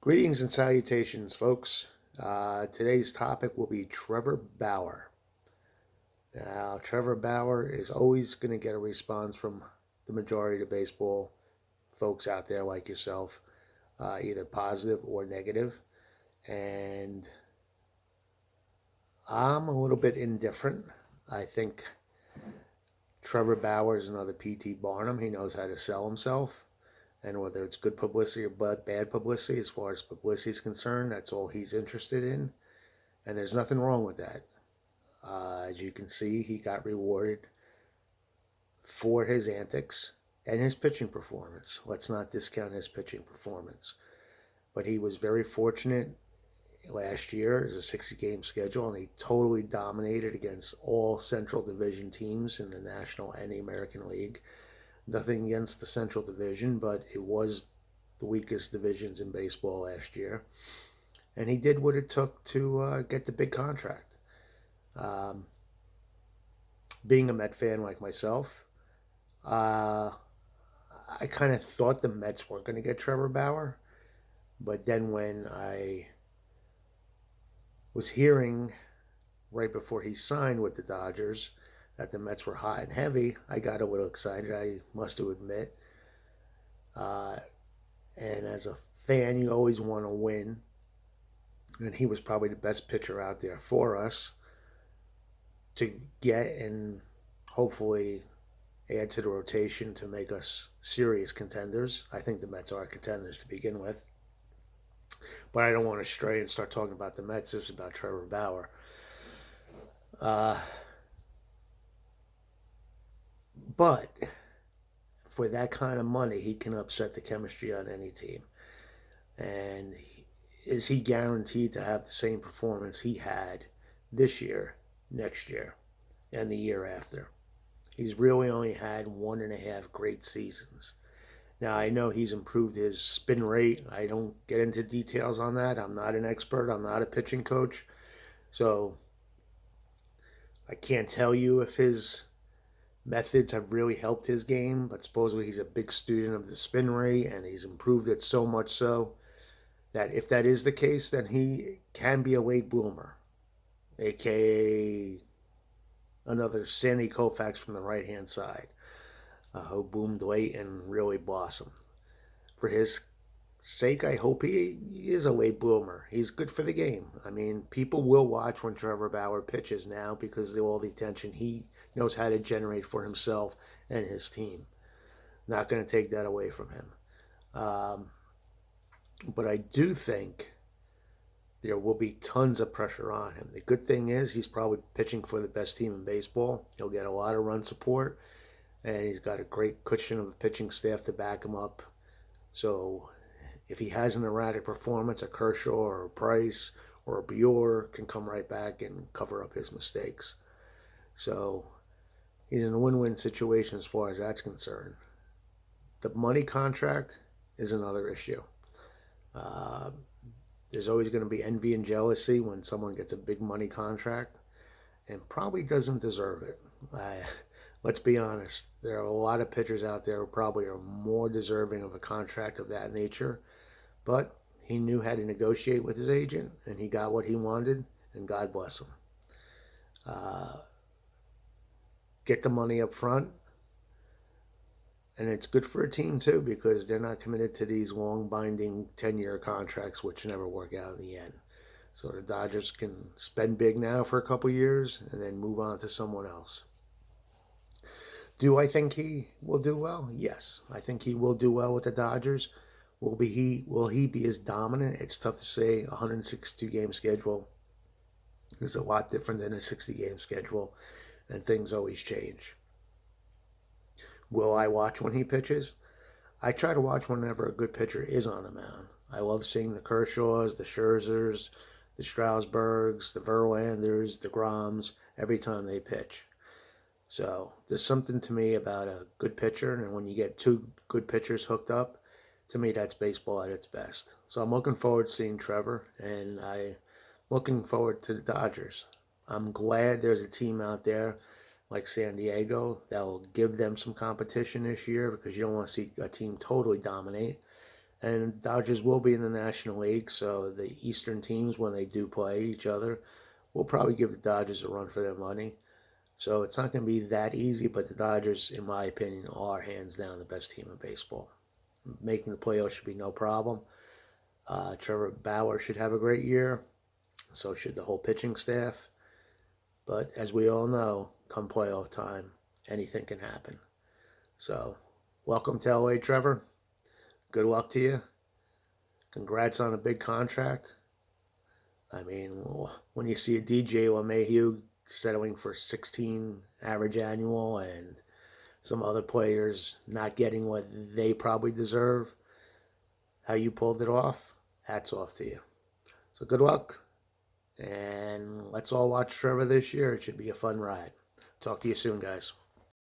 Greetings and salutations, folks. Today's topic will be Trevor Bauer. Now, Trevor Bauer is always going to get a response from the majority of baseball folks out there like yourself, either positive or negative. And I'm a little bit indifferent. I think Trevor Bauer is another P.T. Barnum. He knows how to sell himself. And whether it's good publicity or bad publicity, as far as publicity is concerned, that's all he's interested in. And there's nothing wrong with that. As you can see, he got rewarded for his antics and his pitching performance. Let's not discount his pitching performance. But he was very fortunate last year. It was a 60-game schedule, and he totally dominated against all Central Division teams in the National and the American League. Nothing against the Central Division, but it was the weakest divisions in baseball last year. And he did what it took to get the big contract. Being a Met fan like myself, I kind of thought the Mets weren't going to get Trevor Bauer. But then when I was hearing right before he signed with the Dodgers that the Mets were hot and heavy, I got a little excited, I must admit. And as a fan, you always want to win. And he was probably the best pitcher out there for us to get and hopefully add to the rotation to make us serious contenders. I think the Mets are contenders to begin with. But I don't want to stray and start talking about the Mets. This is about Trevor Bauer. But for that kind of money, he can upset the chemistry on any team. And is he guaranteed to have the same performance he had this year, next year, and the year after? He's really only had 1.5 great seasons. Now, I know he's improved his spin rate. I don't get into details on that. I'm not an expert. I'm not a pitching coach. So I can't tell you if his methods have really helped his game, but supposedly he's a big student of the spin rate, and he's improved it so much so that if that is the case, then he can be a late bloomer, aka another Sandy Koufax from the right-hand side, who boomed late and really blossomed. For his sake, I hope he is a late bloomer. He's good for the game. I mean, people will watch when Trevor Bauer pitches now because of all the attention he knows how to generate for himself and his team. Not going to take that away from him. But I do think there will be tons of pressure on him. The good thing is he's probably pitching for the best team in baseball. He'll get a lot of run support, and he's got a great cushion of a pitching staff to back him up. So if he has an erratic performance, a Kershaw or a Price or a Bauer can come right back and cover up his mistakes. So he's in a win-win situation as far as that's concerned. The money contract is another issue. There's always going to be envy and jealousy when someone gets a big money contract and probably doesn't deserve it. Let's be honest. There are a lot of pitchers out there who probably are more deserving of a contract of that nature. But he knew how to negotiate with his agent, and he got what he wanted, and God bless him. Get the money up front. And it's good for a team, too, because they're not committed to these long-binding 10-year contracts, which never work out in the end. So the Dodgers can spend big now for a couple years and then move on to someone else. Do I think he will do well? Yes. I think he will do well with the Dodgers. Will he be as dominant? It's tough to say. A 162-game schedule is a lot different than a 60-game schedule, and things always change. Will I watch when he pitches? I try to watch whenever a good pitcher is on the mound. I love seeing the Kershaws, the Scherzers, the Strasburgs, the Verlanders, the Groms every time they pitch. So there's something to me about a good pitcher, and when you get two good pitchers hooked up, to me that's baseball at its best. So I'm looking forward to seeing Trevor, and I'm looking forward to the Dodgers. I'm glad there's a team out there like San Diego that will give them some competition this year, because you don't want to see a team totally dominate. And Dodgers will be in the National League, so the Eastern teams, when they do play each other, will probably give the Dodgers a run for their money. So it's not going to be that easy, but the Dodgers, in my opinion, are hands down the best team in baseball. Making the playoffs should be no problem. Trevor Bauer should have a great year. So should the whole pitching staff. But as we all know, come playoff time, anything can happen. So welcome to LA, Trevor. Good luck to you. Congrats on a big contract. I mean, when you see a DJ LeMahieu settling for 16 average annual and some other players not getting what they probably deserve, how you pulled it off, hats off to you. So good luck. And let's all watch Trevor this year. It should be a fun ride. Talk to you soon, guys.